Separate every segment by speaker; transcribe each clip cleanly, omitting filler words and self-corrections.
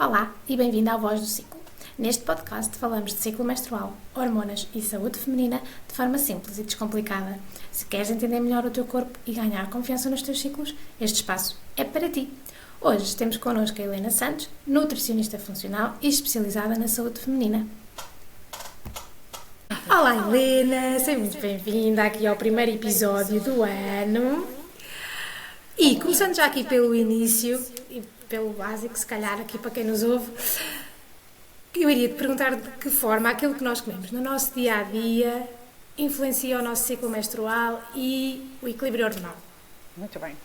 Speaker 1: Olá e bem-vindo à Voz do Ciclo. Neste podcast falamos de ciclo menstrual, hormonas e saúde feminina de forma simples e descomplicada. Se queres entender melhor o teu corpo e ganhar confiança nos teus ciclos, este espaço é para ti. Hoje temos connosco a Helena Santos, nutricionista funcional e especializada na saúde feminina. Olá Helena, seja muito bem-vinda aqui ao primeiro episódio do ano. E começando já aqui pelo início e pelo básico, se calhar aqui para quem nos ouve, eu iria te perguntar de que forma aquilo que nós comemos no nosso dia-a-dia influencia o nosso ciclo menstrual e o equilíbrio hormonal.
Speaker 2: Muito bem.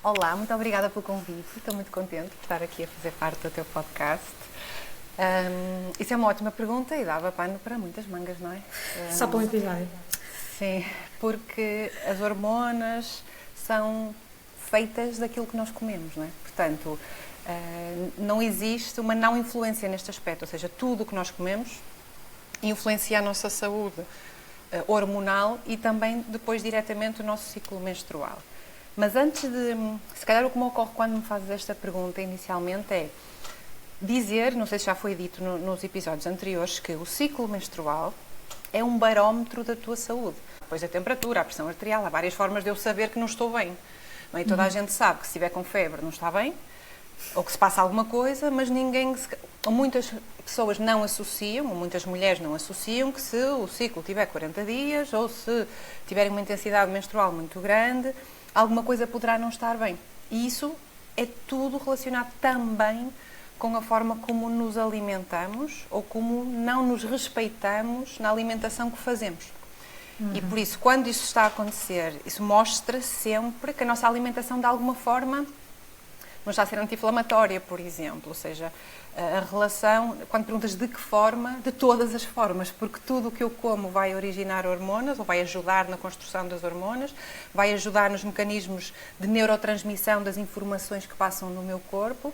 Speaker 2: Olá, muito obrigada pelo convite. Estou muito contente por estar aqui a fazer parte do teu podcast. Isso é uma ótima pergunta e dava pano para muitas mangas, não é?
Speaker 1: Só para um episódio.
Speaker 2: Sim, porque as hormonas são feitas daquilo que nós comemos, não é? Portanto, não existe uma não influência neste aspecto, ou seja, tudo o que nós comemos influencia a nossa saúde hormonal e também depois diretamente o nosso ciclo menstrual. Mas antes de, se calhar o que me ocorre quando me fazes esta pergunta inicialmente é dizer, não sei se já foi dito nos episódios anteriores, que o ciclo menstrual é um barómetro da tua saúde. Depois a temperatura, a pressão arterial, há várias formas de eu saber que não estou bem. Não é? E toda a gente sabe que se estiver com febre não está bem, ou que se passa alguma coisa, mas muitas pessoas não associam, ou muitas mulheres não associam que se o ciclo tiver 40 dias, ou se tiverem uma intensidade menstrual muito grande, alguma coisa poderá não estar bem. E isso é tudo relacionado também com a forma como nos alimentamos ou como não nos respeitamos na alimentação que fazemos. E por isso, quando isso está a acontecer, isso mostra sempre que a nossa alimentação, de alguma forma, não está a ser anti-inflamatória, por exemplo. Ou seja, a relação, quando perguntas de que forma, de todas as formas, porque tudo o que eu como vai originar hormonas, ou vai ajudar na construção das hormonas, vai ajudar nos mecanismos de neurotransmissão das informações que passam no meu corpo.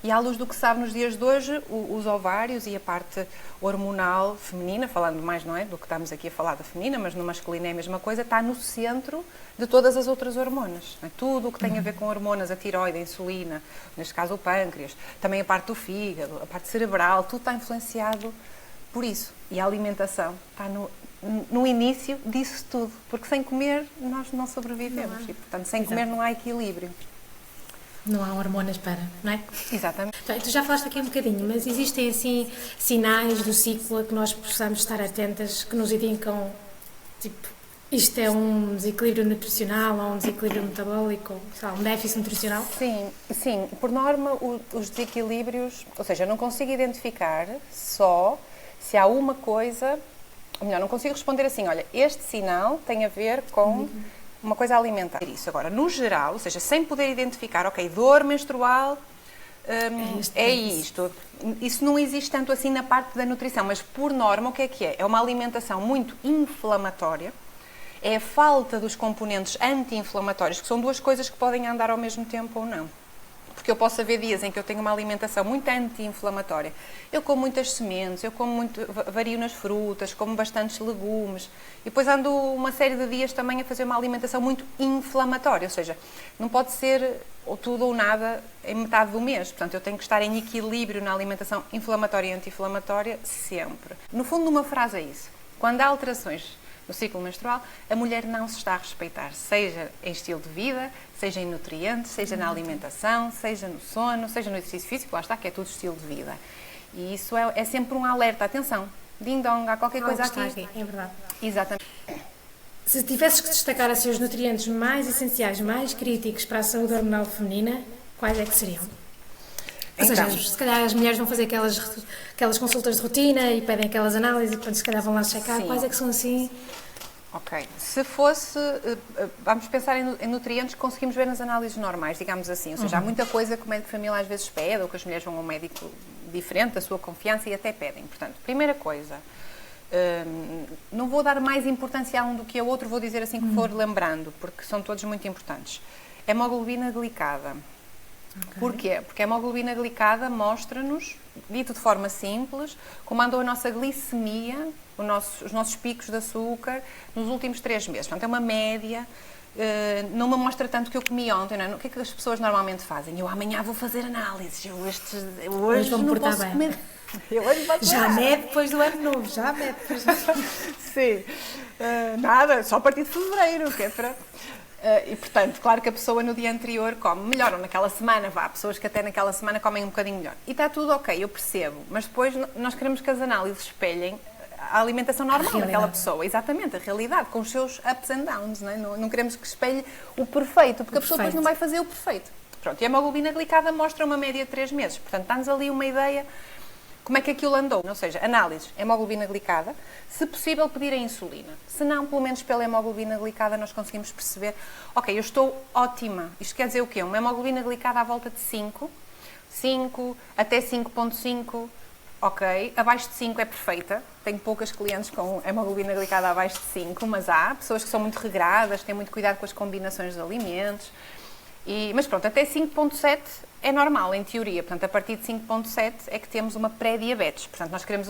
Speaker 2: E à luz do que se sabe nos dias de hoje, os ovários e a parte hormonal feminina, falando mais, não é, do que estamos aqui a falar da feminina, mas no masculino é a mesma coisa, está no centro de todas as outras hormonas. Não é? Tudo o que tem a ver com hormonas, a tiroide, a insulina, neste caso o pâncreas, também a parte do fígado, a parte cerebral, tudo está influenciado por isso. E a alimentação está no início disso tudo, porque sem comer nós não sobrevivemos e, portanto, sem comer não há equilíbrio.
Speaker 1: Não há hormonas para, não é?
Speaker 2: Exatamente.
Speaker 1: Então, tu já falaste aqui um bocadinho, mas existem assim sinais do ciclo a que nós possamos estar atentas, que nos indicam, tipo, isto é um desequilíbrio nutricional ou um desequilíbrio metabólico, ou sei lá, um déficit nutricional?
Speaker 2: Sim. Por norma, os desequilíbrios, ou seja, eu não consigo identificar só se há uma coisa, ou melhor, não consigo responder assim, olha, este sinal tem a ver com uma coisa alimentar. Isso agora, no geral, ou seja, sem poder identificar, ok, dor menstrual é isto. Isso não existe tanto assim na parte da nutrição, mas por norma o que é? É uma alimentação muito inflamatória, é a falta dos componentes anti-inflamatórios, que são duas coisas que podem andar ao mesmo tempo ou não. Porque eu posso haver dias em que eu tenho uma alimentação muito anti-inflamatória. Eu como muitas sementes, vario nas frutas, como bastantes legumes. E depois ando uma série de dias também a fazer uma alimentação muito inflamatória. Ou seja, não pode ser ou tudo ou nada em metade do mês. Portanto, eu tenho que estar em equilíbrio na alimentação inflamatória e anti-inflamatória sempre. No fundo, uma frase é isso. Quando há alterações no ciclo menstrual, a mulher não se está a respeitar, seja em estilo de vida, seja em nutrientes, seja na alimentação, seja no sono, seja no exercício físico, lá está, que é tudo estilo de vida. E isso é sempre um alerta, atenção, ding-dong, há qualquer coisa aqui.
Speaker 1: É verdade.
Speaker 2: Exatamente.
Speaker 1: Se tivesses que destacar assim, os nutrientes mais essenciais, mais críticos para a saúde hormonal feminina, quais é que seriam? Ou seja, se calhar as mulheres vão fazer aquelas consultas de rotina e pedem aquelas análises e depois se calhar vão lá checar.
Speaker 2: Sim.
Speaker 1: Quais é que são assim?
Speaker 2: Ok. Se fosse, vamos pensar em nutrientes que conseguimos ver nas análises normais, digamos assim. Ou seja, há muita coisa que o médico de família às vezes pede, ou que as mulheres vão a um médico diferente da sua confiança e até pedem. Portanto, primeira coisa, não vou dar mais importância a um do que ao outro, vou dizer assim que for lembrando, porque são todos muito importantes. Hemoglobina glicada. Okay. Porquê? Porque a hemoglobina glicada mostra-nos, dito de forma simples, como andou a nossa glicemia, os nossos picos de açúcar nos últimos 3 meses. Portanto, é uma média não me mostra tanto o que eu comi ontem, não é? O que é que as pessoas normalmente fazem? Eu amanhã vou fazer análises, hoje não posso comer.
Speaker 1: Já mede depois do ano novo, já mede depois do ano novo.
Speaker 2: Sim, nada, só a partir de fevereiro, que é para... e portanto, claro que a pessoa no dia anterior come melhor, ou naquela semana, há pessoas que até naquela semana comem um bocadinho melhor. E está tudo ok, eu percebo, mas depois nós queremos que as análises espelhem a alimentação normal daquela pessoa, exatamente, a realidade, com os seus ups and downs, não é? Não queremos que espelhe o perfeito, porque a pessoa depois não vai fazer o perfeito. Pronto, e a hemoglobina glicada mostra uma média de 3 meses, portanto, dá-nos ali uma ideia como é que aquilo andou. Ou seja, análises, hemoglobina glicada, se possível pedir a insulina. Se não, pelo menos pela hemoglobina glicada nós conseguimos perceber, ok, eu estou ótima. Isto quer dizer o quê? Uma hemoglobina glicada à volta de 5 até 5.5, ok, abaixo de 5 é perfeita. Tenho poucas clientes com hemoglobina glicada abaixo de 5, mas há pessoas que são muito regradas, têm muito cuidado com as combinações de alimentos. Mas pronto, até 5.7 é normal, em teoria. Portanto, a partir de 5.7 é que temos uma pré-diabetes. Portanto, nós queremos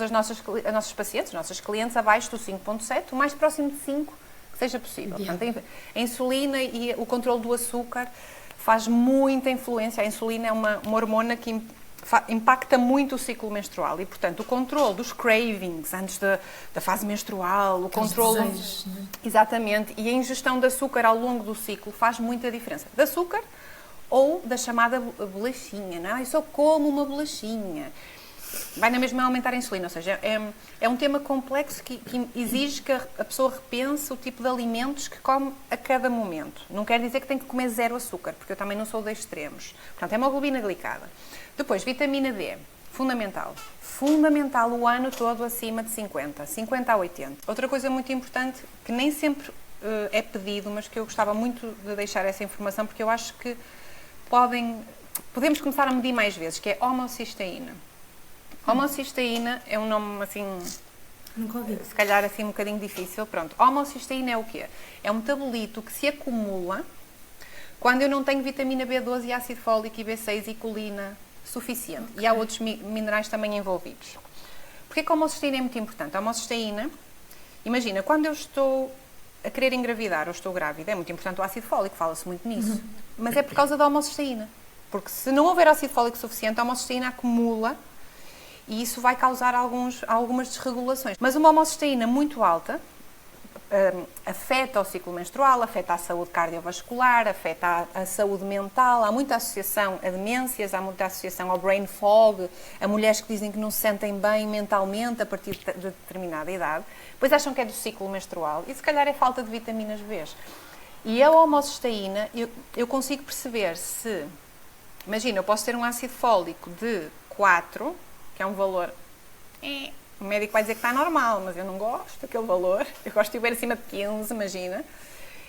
Speaker 2: os nossos pacientes, os nossos clientes abaixo do 5.7, o mais próximo de 5 que seja possível. Portanto, a insulina e o controle do açúcar faz muita influência. A insulina é uma hormona que impacta muito o ciclo menstrual e, portanto, o controle dos cravings antes da fase menstrual, o controle...
Speaker 1: Desejos, não é?
Speaker 2: Exatamente, e a ingestão de açúcar ao longo do ciclo faz muita diferença. De açúcar ou da chamada bolachinha, não é? Eu só como uma bolachinha. Vai na mesma aumentar a insulina, ou seja, é um tema complexo que exige que a pessoa repense o tipo de alimentos que come a cada momento. Não quer dizer que tem que comer zero açúcar, porque eu também não sou de extremos. Portanto, hemoglobina glicada. Depois, vitamina D, fundamental. Fundamental o ano todo acima de 50 a 80. Outra coisa muito importante, que nem sempre é pedido, mas que eu gostava muito de deixar essa informação, porque eu acho que podemos começar a medir mais vezes, que é homocisteína. Homocisteína é um nome assim,
Speaker 1: Nunca ouvi.
Speaker 2: se calhar assim um bocadinho difícil. Pronto, homocisteína é o quê? É um metabolito que se acumula quando eu não tenho vitamina B12 e ácido fólico e B6 e colina suficiente. Okay. E há outros minerais também envolvidos. Porquê que a homocisteína é muito importante? A homocisteína, imagina, quando eu estou a querer engravidar ou estou grávida, é muito importante o ácido fólico, fala-se muito nisso. Mas é por causa da homocisteína. Porque se não houver ácido fólico suficiente, a homocisteína acumula e isso vai causar algumas desregulações. Mas uma homocisteína muito alta afeta o ciclo menstrual, afeta a saúde cardiovascular, afeta a saúde mental. Há muita associação a demências, há muita associação ao brain fog, a mulheres que dizem que não se sentem bem mentalmente a partir de determinada idade. Depois acham que é do ciclo menstrual e se calhar é falta de vitaminas B. E a homocisteína, eu consigo perceber se... Imagina, eu posso ter um ácido fólico de 4, que é um valor... O médico vai dizer que está normal, mas eu não gosto daquele valor. Eu gosto de ver acima de 15, imagina.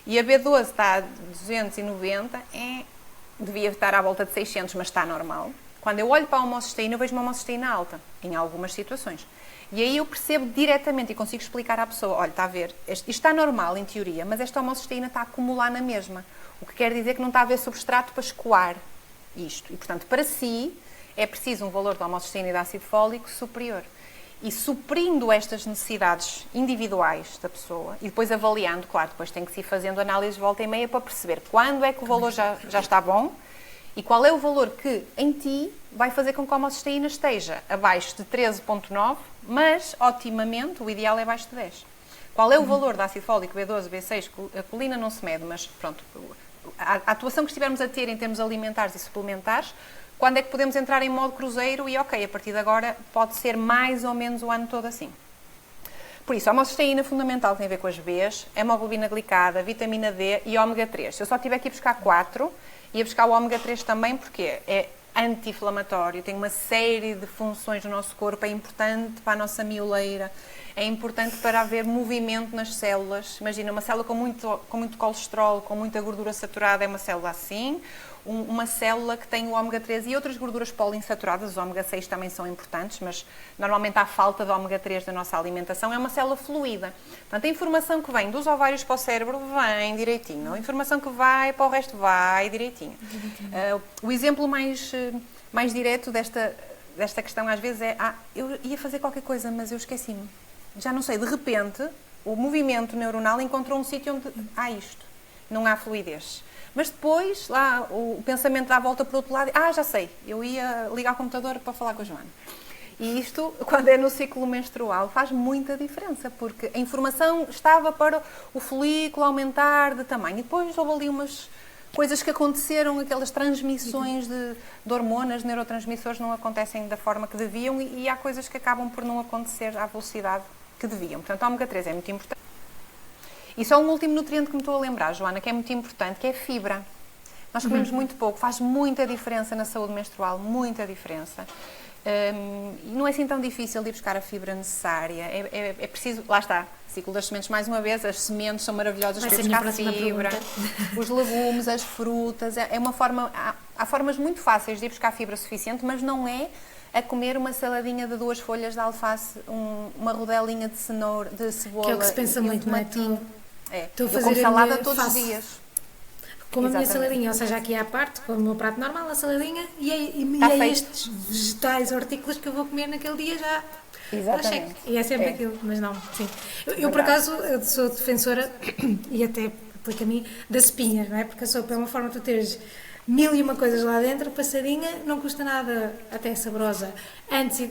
Speaker 2: E a B12 está a 290, devia estar à volta de 600, mas está normal. Quando eu olho para a homocisteína, eu vejo uma homocisteína alta, em algumas situações. E aí eu percebo diretamente e consigo explicar à pessoa, olha, está a ver, isto está normal em teoria, mas esta homocisteína está a acumular na mesma. O que quer dizer que não está a haver substrato para escoar isto. E, portanto, para si, é preciso um valor de homocisteína e de ácido fólico superior. E suprindo estas necessidades individuais da pessoa e depois avaliando, claro, depois tem que se ir fazendo análise de volta e meia para perceber quando é que o valor já está bom e qual é o valor que em ti vai fazer com que a homocisteína esteja abaixo de 13.9, mas otimamente o ideal é abaixo de 10. Qual é o valor de ácido fólico, B12, B6, a colina não se mede, mas pronto, a atuação que estivermos a ter em termos alimentares e suplementares, quando é que podemos entrar em modo cruzeiro e, ok, a partir de agora pode ser mais ou menos o ano todo assim. Por isso, a homocisteína fundamental tem a ver com as Bs, hemoglobina glicada, vitamina D e ômega 3. Se eu só tiver aqui a buscar 4, ia buscar o ômega 3 também porque é anti-inflamatório, tem uma série de funções no nosso corpo, é importante para a nossa mioleira, é importante para haver movimento nas células. Imagina, uma célula com muito colesterol, com muita gordura saturada, é uma célula assim. Uma célula que tem o ômega 3 e outras gorduras poliinsaturadas, os ômega 6 também são importantes, mas normalmente há falta de ômega 3 da nossa alimentação, é uma célula fluida. Portanto, a informação que vem dos ovários para o cérebro vem direitinho, a informação que vai para o resto vai direitinho. O exemplo mais direto desta questão às vezes é, eu ia fazer qualquer coisa, mas eu esqueci-me. Já não sei, de repente, o movimento neuronal encontrou um sítio onde há isto, não há fluidez. Mas depois, lá, o pensamento dá a volta para o outro lado, já sei, eu ia ligar o computador para falar com a Joana. E isto, quando é no ciclo menstrual, faz muita diferença, porque a informação estava para o folículo aumentar de tamanho. E depois houve ali umas coisas que aconteceram, aquelas transmissões de hormonas, de neurotransmissores, não acontecem da forma que deviam e há coisas que acabam por não acontecer à velocidade que deviam. Portanto, a ômega 3 é muito importante. E só um último nutriente que me estou a lembrar, Joana, que é muito importante, que é a fibra. Nós comemos muito pouco, faz muita diferença na saúde menstrual, muita diferença. E não é assim tão difícil de ir buscar a fibra necessária. É preciso, lá está, ciclo das sementes mais uma vez, as sementes são maravilhosas para ir buscar fibra, os legumes, as frutas, é uma forma, há formas muito fáceis de ir buscar fibra suficiente, mas não é a comer uma saladinha de 2 folhas de alface, uma rodelinha de cenoura, de cebola.
Speaker 1: Que é o que se pensa muito, não é?
Speaker 2: Estou a fazer salada todos os dias.
Speaker 1: Como a minha saladinha, ou seja, aqui à parte, com o meu prato normal, a saladinha, e é estes vegetais, hortícolas que eu vou comer naquele dia já.
Speaker 2: Exatamente.
Speaker 1: E é sempre aquilo, mas não, sim. Eu por acaso, eu sou defensora, e até aplica a mim, das espinhas, não é? Porque a sopa é uma forma de tu teres 1001 coisas lá dentro, passadinha, não custa nada, até saborosa. Antes,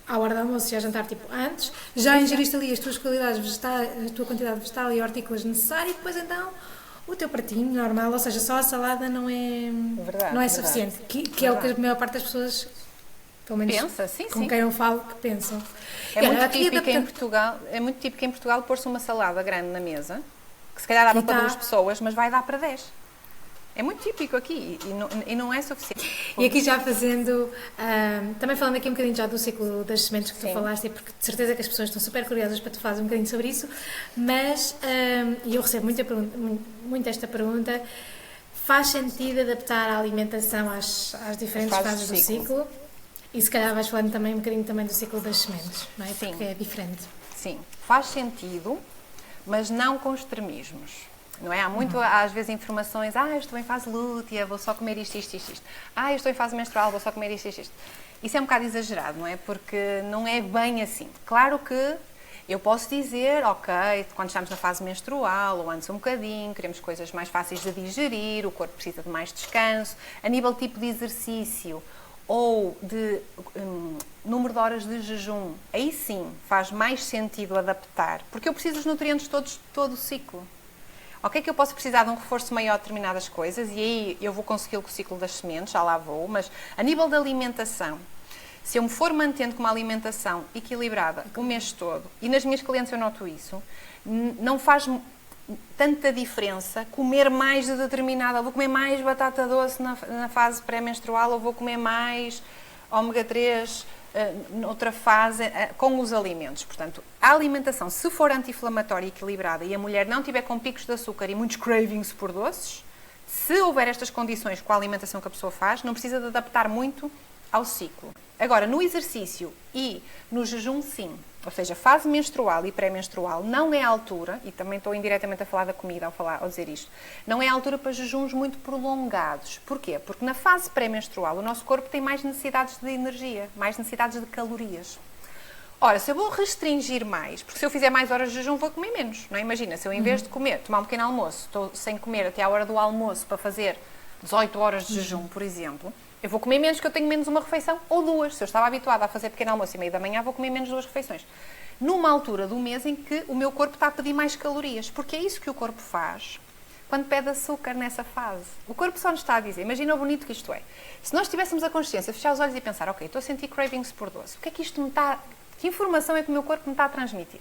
Speaker 1: à hora do almoço, já jantar tipo antes, já ingeriste ali as tuas qualidades vegetais, a tua quantidade de vegetal e hortícolas necessária, e depois então o teu pratinho normal, ou seja, só a salada não é suficiente, que é o que a maior parte das pessoas, pelo menos com quem eu falo, que pensam.
Speaker 2: É muito típico em Portugal pôr-se uma salada grande na mesa, que se calhar dava para 2 pessoas, mas vai dar para 10. É muito típico aqui e não é suficiente.
Speaker 1: E aqui já fazendo, também falando aqui um bocadinho já do ciclo das sementes que tu falaste, porque de certeza que as pessoas estão super curiosas para te fazer um bocadinho sobre isso, mas, e eu recebo muito esta pergunta, faz sentido adaptar a alimentação às diferentes fases do ciclo? E se calhar vais falando também um bocadinho também do ciclo das sementes, não é? Porque é diferente.
Speaker 2: Sim, faz sentido, mas não com extremismos. Não é? Há muito, às vezes, informações, eu estou em fase lútea, vou só comer isto. Eu estou em fase menstrual, vou só comer isto. Isso é um bocado exagerado, não é? Porque não é bem assim. Claro que eu posso dizer, ok, quando estamos na fase menstrual, ou antes um bocadinho, queremos coisas mais fáceis de digerir, o corpo precisa de mais descanso, a nível tipo de exercício, ou de número de horas de jejum, aí sim faz mais sentido adaptar, porque eu preciso dos nutrientes todos, todo o ciclo. Ok, que eu posso precisar de um reforço maior de determinadas coisas e aí eu vou consegui-lo com o ciclo das sementes, já lá vou, mas a nível da alimentação, se eu me for mantendo com uma alimentação equilibrada o mês todo, e nas minhas clientes eu noto isso, não faz tanta diferença comer mais de determinada, vou comer mais batata doce na fase pré-menstrual ou vou comer mais ômega 3 noutra fase com os alimentos. Portanto, a alimentação, se for anti-inflamatória e equilibrada e a mulher não tiver com picos de açúcar e muitos cravings por doces, se houver estas condições com a alimentação que a pessoa faz, não precisa de adaptar muito ao ciclo. Agora, no exercício e no jejum, sim. Ou seja, fase menstrual e pré-menstrual não é a altura, e também estou indiretamente a falar da comida ao dizer isto, não é a altura para jejuns muito prolongados. Porquê? Porque na fase pré-menstrual o nosso corpo tem mais necessidades de energia, mais necessidades de calorias. Ora, se eu vou restringir mais, porque se eu fizer mais horas de jejum vou comer menos, não é? Imagina, se eu em vez de comer, tomar um pequeno almoço, estou sem comer até à hora do almoço para fazer 18 horas de jejum, por exemplo, eu vou comer menos, que eu tenho menos uma refeição ou 2. Se eu estava habituada a fazer pequeno almoço e meio da manhã, vou comer menos 2 refeições. Numa altura do mês em que o meu corpo está a pedir mais calorias, porque é isso que o corpo faz quando pede açúcar nessa fase. O corpo só nos está a dizer, imagina o bonito que isto é. Se nós tivéssemos a consciência, fechar os olhos e pensar, ok, estou a sentir cravings por doce, o que é que isto me está... Que informação é que o meu corpo me está a transmitir?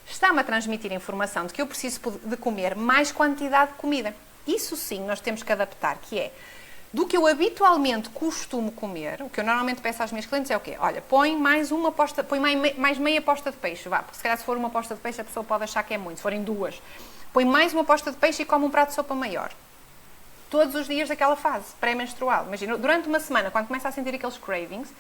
Speaker 2: Está-me a transmitir a informação de que eu preciso de comer mais quantidade de comida. Isso sim, nós temos que adaptar, que é do que eu habitualmente costumo comer, o que eu normalmente peço às minhas clientes é o quê? Olha, põe mais meia posta de peixe, vá, porque se calhar se for uma posta de peixe a pessoa pode achar que é muito, se forem 2. Põe mais uma posta de peixe e come um prato de sopa maior. Todos os dias daquela fase, pré-menstrual. Imagina, durante uma semana, quando começa a sentir aqueles cravings,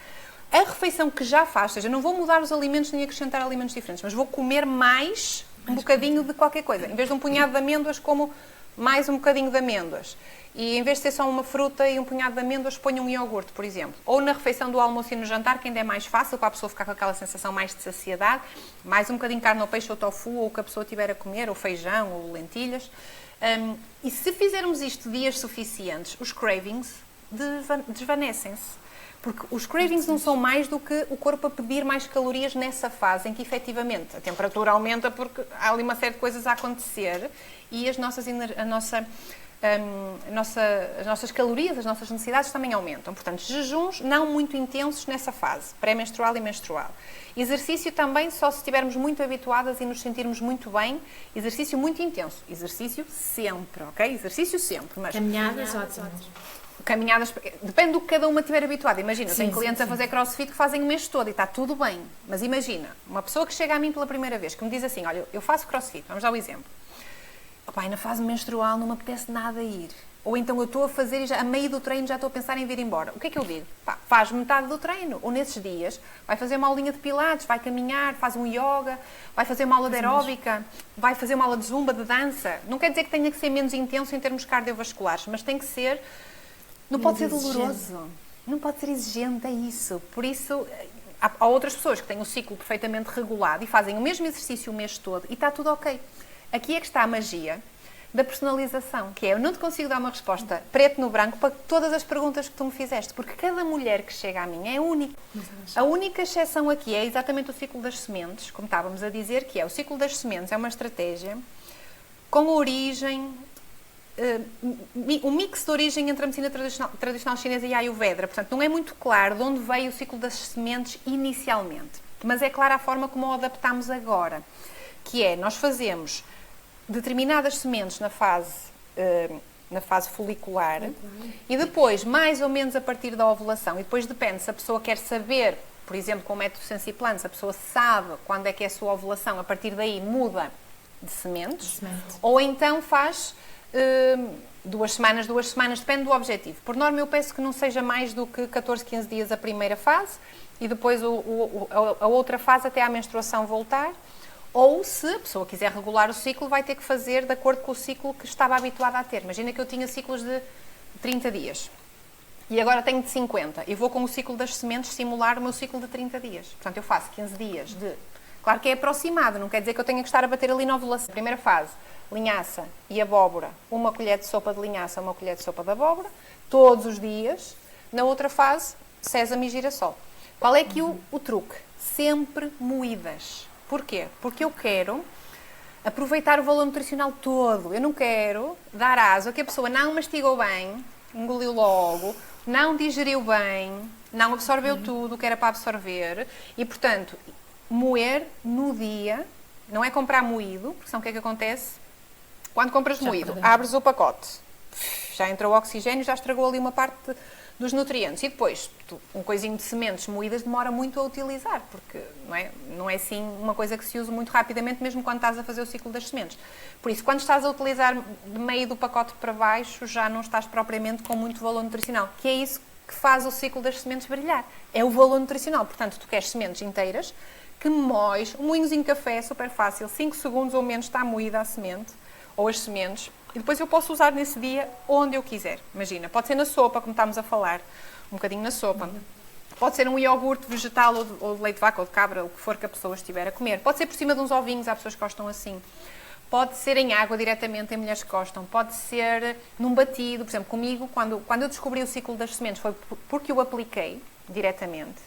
Speaker 2: a refeição que já faz, ou seja, não vou mudar os alimentos nem acrescentar alimentos diferentes, mas vou comer mais um bocadinho de qualquer coisa. Em vez de um punhado de amêndoas, como mais um bocadinho de amêndoas. e em vez de ser só uma fruta e um punhado de amêndoas, ponho um iogurte, por exemplo. Ou na refeição do almoço e no jantar, que ainda é mais fácil, para a pessoa ficar com aquela sensação mais de saciedade, mais um bocadinho de carne ou peixe ou tofu, ou o que a pessoa tiver a comer, ou feijão, ou lentilhas. E se fizermos isto dias suficientes, os cravings desvanecem-se. Porque os cravings não são mais do que o corpo a pedir mais calorias nessa fase em que, efetivamente, a temperatura aumenta porque há ali uma série de coisas a acontecer e as nossas calorias, as nossas necessidades também aumentam. Portanto, jejuns não muito intensos nessa fase, pré-menstrual e menstrual. Exercício também só se estivermos muito habituadas e nos sentirmos muito bem. Exercício muito intenso. Exercício sempre, ok? Exercício sempre. Mas
Speaker 1: Caminhadas ótimas.
Speaker 2: Caminhadas, depende do que cada uma estiver habituada. Imagina, eu tenho clientes a fazer crossfit que fazem o mês todo e está tudo bem. Mas imagina, uma pessoa que chega a mim pela primeira vez, que me diz assim, olha, eu faço crossfit, vamos dar o exemplo. Pai, na fase menstrual não me apetece nada ir. Ou então eu estou a fazer e já, a meio do treino já estou a pensar em vir embora. O que é que eu digo? Pá, faz metade do treino. Ou nesses dias, vai fazer uma aulinha de pilates, vai caminhar, faz um yoga, vai fazer uma aula de aeróbica, vai fazer uma aula de zumba, de dança. Não quer dizer que tenha que ser menos intenso em termos cardiovasculares, mas tem que ser... Não pode ser doloroso. Não pode ser exigente, é isso. Por isso, há outras pessoas que têm o ciclo perfeitamente regulado e fazem o mesmo exercício o mês todo e está tudo ok. Aqui é que está a magia da personalização, que é, eu não te consigo dar uma resposta preto no branco para todas as perguntas que tu me fizeste, porque cada mulher que chega a mim é única. A única exceção aqui é exatamente o ciclo das sementes, como estávamos a dizer, que é o ciclo das sementes, é uma estratégia com origem, um mix de origem entre a medicina tradicional chinesa e a Ayurveda. Portanto, não é muito claro de onde veio o ciclo das sementes inicialmente, mas é clara a forma como o adaptamos agora, que é, nós fazemos determinadas sementes na fase folicular e depois, mais ou menos a partir da ovulação, e depois depende se a pessoa quer saber, por exemplo, com o método Sensiplan, se a pessoa sabe quando é que é a sua ovulação, a partir daí muda de sementes, ou então faz 2 semanas, depende do objetivo. Por norma eu peço que não seja mais do que 14, 15 dias a primeira fase e depois a outra fase até à menstruação voltar. Ou, se a pessoa quiser regular o ciclo, vai ter que fazer de acordo com o ciclo que estava habituada a ter. Imagina que eu tinha ciclos de 30 dias e agora tenho de 50 e vou com o ciclo das sementes simular o meu ciclo de 30 dias. Portanto, eu faço 15 dias de... Claro que é aproximado, não quer dizer que eu tenha que estar a bater ali na ovulação. Primeira fase, linhaça e abóbora. 1 colher de sopa de linhaça, 1 colher de sopa de abóbora, todos os dias. Na outra fase, sésamo e girassol. Qual é aqui o truque? Sempre moídas. Porquê? Porque eu quero aproveitar o valor nutricional todo. Eu não quero dar aso a que a pessoa não mastigou bem, engoliu logo, não digeriu bem, não absorveu tudo o que era para absorver e, portanto, moer no dia, não é comprar moído, porque senão o que é que acontece? Quando compras moído, abres o pacote, já entrou o oxigênio, já estragou ali uma parte dos nutrientes. E depois, um coisinho de sementes moídas demora muito a utilizar, porque não é assim uma coisa que se usa muito rapidamente, mesmo quando estás a fazer o ciclo das sementes. Por isso, quando estás a utilizar de meio do pacote para baixo, já não estás propriamente com muito valor nutricional, que é isso que faz o ciclo das sementes brilhar. É o valor nutricional. Portanto, tu queres sementes inteiras, que moes, um moinhozinho de café é super fácil, 5 segundos ou menos está moída a semente, ou as sementes, e depois eu posso usar nesse dia onde eu quiser. Imagina, pode ser na sopa, como estamos a falar, um bocadinho na sopa. Pode ser um iogurte vegetal ou de leite de vaca ou de cabra, o que for que a pessoa estiver a comer. Pode ser por cima de uns ovinhos, há pessoas que gostam assim. Pode ser em água diretamente, em mulheres que gostam. Pode ser num batido. Por exemplo, comigo, quando eu descobri o ciclo das sementes, foi porque eu apliquei diretamente.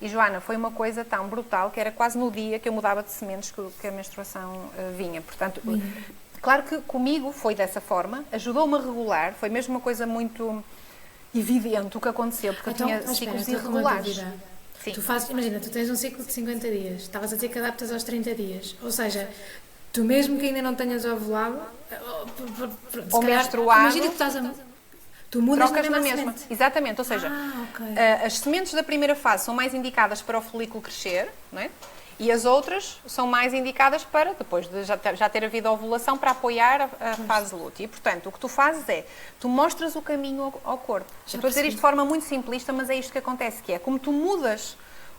Speaker 2: E, Joana, foi uma coisa tão brutal que era quase no dia que eu mudava de sementes que a menstruação vinha. Portanto, claro que comigo foi dessa forma, ajudou-me a regular, foi mesmo uma coisa muito evidente o que aconteceu, porque então, eu tinha ciclos irregulares.
Speaker 1: Tu fazes, imagina, tu tens um ciclo de 50 dias, estavas a dizer que adaptas aos 30 dias, ou seja, tu mesmo que ainda não tenhas ovulado,
Speaker 2: ou menstruado,
Speaker 1: imagina que estás tu mudas
Speaker 2: na mesma. Exatamente, ou seja, as sementes da primeira fase são mais indicadas para o folículo crescer, não é? E as outras são mais indicadas para, depois de já ter havido a ovulação, para apoiar a fase lútea. E, portanto, o que tu fazes é, tu mostras o caminho ao corpo. Eu estou a dizer isto de forma muito simplista, mas é isto que acontece, que é como tu mudas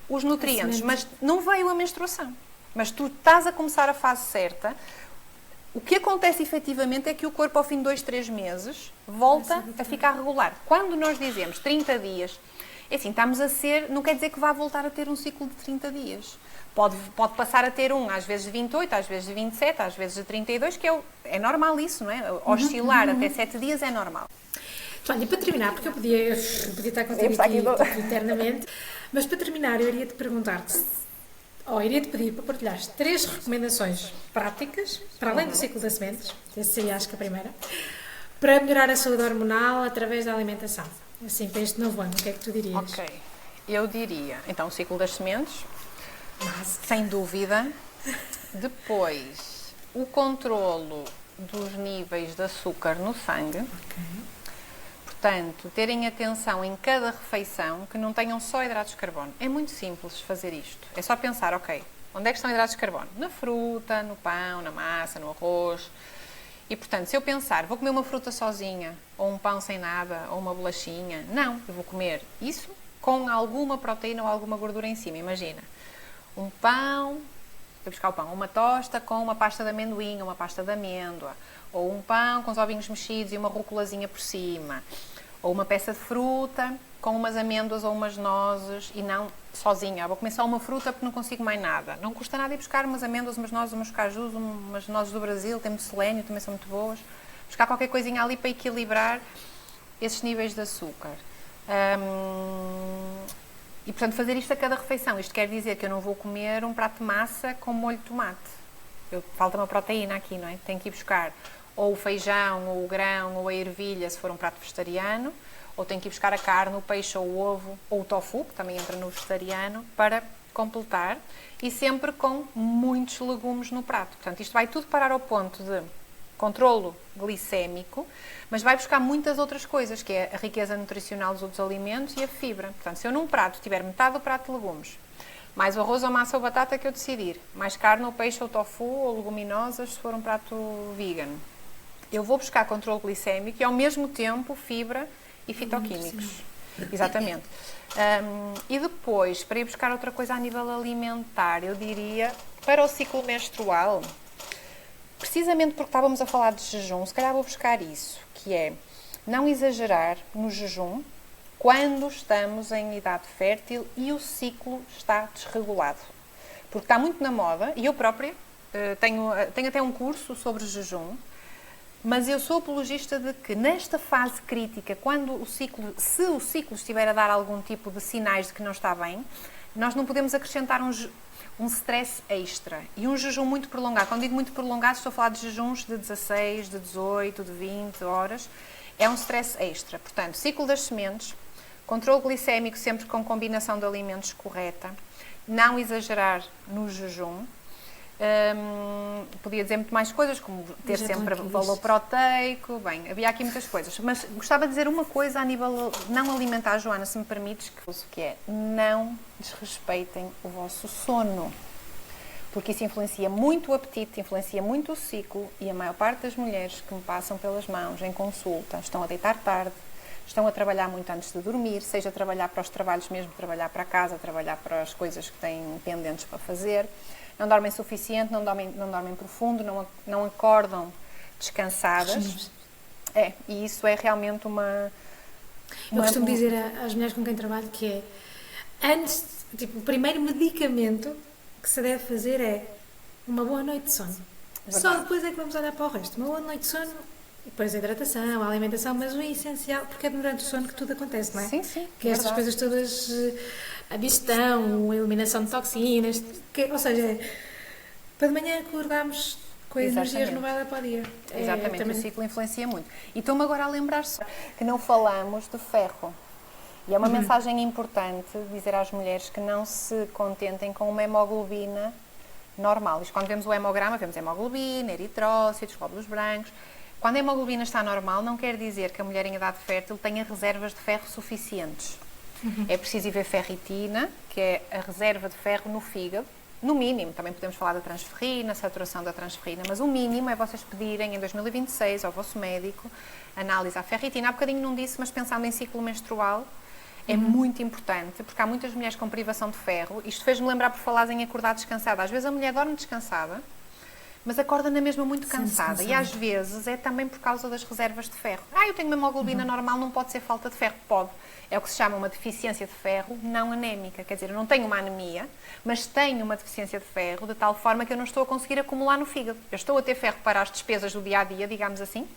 Speaker 2: os nutrientes, mas não veio a menstruação. Mas tu estás a começar a fase certa, O que acontece efetivamente é que o corpo, ao fim de 2, 3 meses, volta a ficar regular. Quando nós dizemos 30 dias, é assim, estamos a ser, não quer dizer que vá voltar a ter um ciclo de 30 dias. Pode passar a ter às vezes de 28, às vezes de 27, às vezes de 32, que é normal isso, não é? Oscilar até 7 dias é normal.
Speaker 1: Olha, e para terminar, porque eu podia estar contigo aqui eternamente, mas para terminar eu iria-te perguntar-te, ou iria-te pedir para partilhares 3 recomendações práticas, para além do ciclo das sementes, essa seria acho que a primeira, para melhorar a saúde hormonal através da alimentação. Assim, para este novo ano, o que é que tu dirias?
Speaker 2: Ok, eu diria, então, o ciclo das sementes, sem dúvida. Depois, o controlo dos níveis de açúcar no sangue.
Speaker 1: Ok.
Speaker 2: Portanto, terem atenção em cada refeição que não tenham só hidratos de carbono. É muito simples fazer isto. É só pensar, ok, onde é que estão hidratos de carbono? Na fruta, no pão, na massa, no arroz. E, portanto, se eu pensar, vou comer uma fruta sozinha, ou um pão sem nada, ou uma bolachinha, não, eu vou comer isso com alguma proteína ou alguma gordura em cima. Imagina, um pão, vou buscar o pão, uma tosta com uma pasta de amendoim, uma pasta de amêndoa, ou um pão com os ovinhos mexidos e uma rúculazinha por cima, ou uma peça de fruta com umas amêndoas ou umas nozes e não sozinha. Vou comer só uma fruta porque não consigo mais nada. Não custa nada ir buscar umas amêndoas, umas nozes, umas cajus, umas nozes do Brasil, tem muito selênio, também são muito boas. Buscar qualquer coisinha ali para equilibrar esses níveis de açúcar. E, portanto, fazer isto a cada refeição. Isto quer dizer que eu não vou comer um prato de massa com molho de tomate. Falta uma proteína aqui, não é? Tenho que ir buscar ou o feijão, ou o grão, ou a ervilha, se for um prato vegetariano, ou tenho que ir buscar a carne, o peixe, ou o ovo, ou o tofu, que também entra no vegetariano, para completar, e sempre com muitos legumes no prato. Portanto, isto vai tudo parar ao ponto de controlo glicémico, mas vai buscar muitas outras coisas, que é a riqueza nutricional dos outros alimentos e a fibra. Portanto, se eu num prato tiver metade do prato de legumes, mais o arroz ou massa ou batata que eu decidir, mais carne ou peixe ou tofu ou leguminosas, se for um prato vegan, eu vou buscar controle glicémico e, ao mesmo tempo, fibra e fitoquímicos. Exatamente. E depois, para ir buscar outra coisa a nível alimentar, eu diria, para o ciclo menstrual, precisamente porque estávamos a falar de jejum, se calhar vou buscar isso, que é não exagerar no jejum quando estamos em idade fértil e o ciclo está desregulado. Porque está muito na moda, e eu própria tenho até um curso sobre jejum, mas eu sou apologista de que nesta fase crítica, se o ciclo estiver a dar algum tipo de sinais de que não está bem, nós não podemos acrescentar um stress extra e um jejum muito prolongado. Quando digo muito prolongado, estou a falar de jejuns de 16, de 18, de 20 horas. É um stress extra. Portanto, ciclo das sementes, controle glicémico sempre com combinação de alimentos correta, não exagerar no jejum. Podia dizer muito mais coisas, como ter sempre valor proteico. Bem, havia aqui muitas coisas. Mas gostava de dizer uma coisa a nível não alimentar, Joana, se me permites, que é não desrespeitem o vosso sono. Porque isso influencia muito o apetite, influencia muito o ciclo, e a maior parte das mulheres que me passam pelas mãos em consulta estão a deitar tarde, estão a trabalhar muito antes de dormir, seja trabalhar para os trabalhos mesmo, trabalhar para casa, trabalhar para as coisas que têm pendentes para fazer. Não dormem suficiente, não dormem profundo, não acordam descansadas. E isso é realmente
Speaker 1: Eu costumo dizer às mulheres com quem trabalho que é, o primeiro medicamento que se deve fazer é uma boa noite de sono. Verdade. Só depois é que vamos olhar para o resto. Uma boa noite de sono, e depois a hidratação, a alimentação, mas o essencial, porque é durante o sono que tudo acontece, não é?
Speaker 2: Sim, sim.
Speaker 1: Que estas coisas todas, a digestão, a eliminação de toxinas, ou seja, para de manhã acordarmos com a energia renovada para o dia.
Speaker 2: Exatamente, também... o ciclo influencia muito. E estou-me agora a lembrar só que não falamos de ferro. E é uma mensagem importante dizer às mulheres que não se contentem com uma hemoglobina normal. Isto, quando vemos o hemograma, vemos hemoglobina, eritrócitos, glóbulos brancos. Quando a hemoglobina está normal, não quer dizer que a mulher em idade fértil tenha reservas de ferro suficientes. É preciso ir ver ferritina, que é a reserva de ferro no fígado. No mínimo, também podemos falar da transferrina, saturação da transferrina, mas o mínimo é vocês pedirem em 2026 ao vosso médico análise à ferritina. Há bocadinho não disse, mas pensando em ciclo menstrual, é muito importante, porque há muitas mulheres com privação de ferro. Isto fez-me lembrar por falar em acordar descansada. Às vezes a mulher dorme descansada, mas acorda na mesma muito
Speaker 1: Sente-se
Speaker 2: cansada. E às vezes é também por causa das reservas de ferro. Eu tenho uma hemoglobina normal, não pode ser falta de ferro. Pode. É o que se chama uma deficiência de ferro não anémica. Quer dizer, eu não tenho uma anemia, mas tenho uma deficiência de ferro de tal forma que eu não estou a conseguir acumular no fígado. Eu estou a ter ferro para as despesas do dia-a-dia, digamos assim,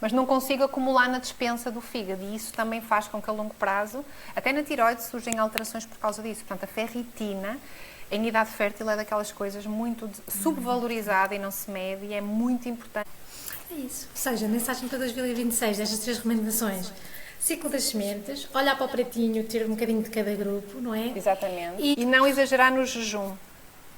Speaker 2: mas não consigo acumular na despensa do fígado. E isso também faz com que a longo prazo, até na tiroide, surgem alterações por causa disso. Portanto, a ferritina, em idade fértil, é daquelas coisas muito subvalorizada e não se mede e é muito importante.
Speaker 1: É isso. Ou seja, a mensagem para 2026 destas 3 recomendações. Ciclo das sementes, olhar para o pratinho, ter um bocadinho de cada grupo, não é?
Speaker 2: Exatamente. E não exagerar no jejum.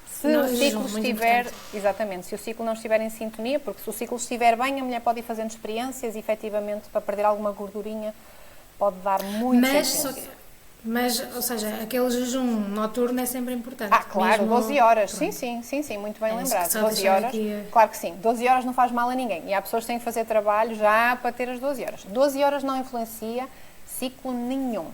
Speaker 2: Se o ciclo estiver, exatamente, se o ciclo não estiver em sintonia, porque se o ciclo estiver bem, a mulher pode ir fazendo experiências e, efetivamente, para perder alguma gordurinha, pode dar muito
Speaker 1: mas, ou seja, aquele jejum noturno é sempre importante.
Speaker 2: Claro,
Speaker 1: mesmo...
Speaker 2: 12 horas, sim, muito bem lembrado. 12 horas, claro que sim, 12 horas não faz mal a ninguém. E há pessoas que têm que fazer trabalho já para ter as 12 horas. 12 horas não influencia ciclo nenhum.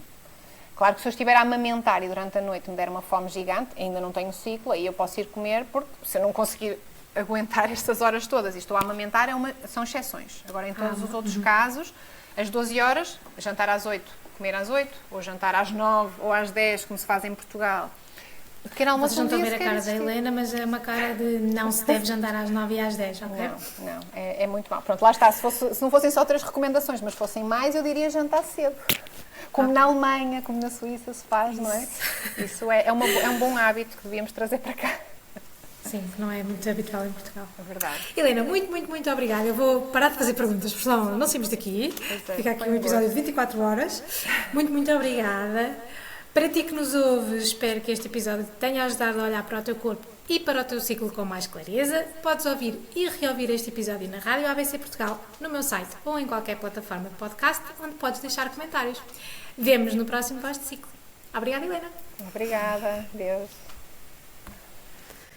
Speaker 2: Claro que se eu estiver a amamentar e durante a noite me der uma fome gigante, ainda não tenho ciclo, aí eu posso ir comer, porque se eu não conseguir aguentar estas horas todas e estou a amamentar, são exceções. Agora, em todos os outros casos, às 12 horas, jantar às 8, comer às 8, ou jantar às 9 ou às 10, como se faz em Portugal.
Speaker 1: Vocês não estão a ver a cara da Helena, mas é uma cara de não se deve jantar às 9 e às 10, ok?
Speaker 2: Não, é muito mal. Pronto, lá está, se não fossem só 3 recomendações, mas fossem mais, eu diria jantar cedo. Como na Alemanha, como na Suíça se faz, não é? Isso é um bom hábito que devíamos trazer para cá.
Speaker 1: Sim, que não é muito habitual em Portugal.
Speaker 2: É verdade.
Speaker 1: Helena, muito obrigada. Eu vou parar de fazer perguntas, porque senão não saímos daqui. Fica aqui um episódio de 24 horas. Muito obrigada. Para ti que nos ouves, espero que este episódio te tenha ajudado a olhar para o teu corpo e para o teu ciclo com mais clareza. Podes ouvir e reouvir este episódio na Rádio ABC Portugal, no meu site ou em qualquer plataforma de podcast, onde podes deixar comentários. Vemo-nos no próximo Voz de Ciclo. Obrigada, Helena.
Speaker 2: Obrigada. Deus.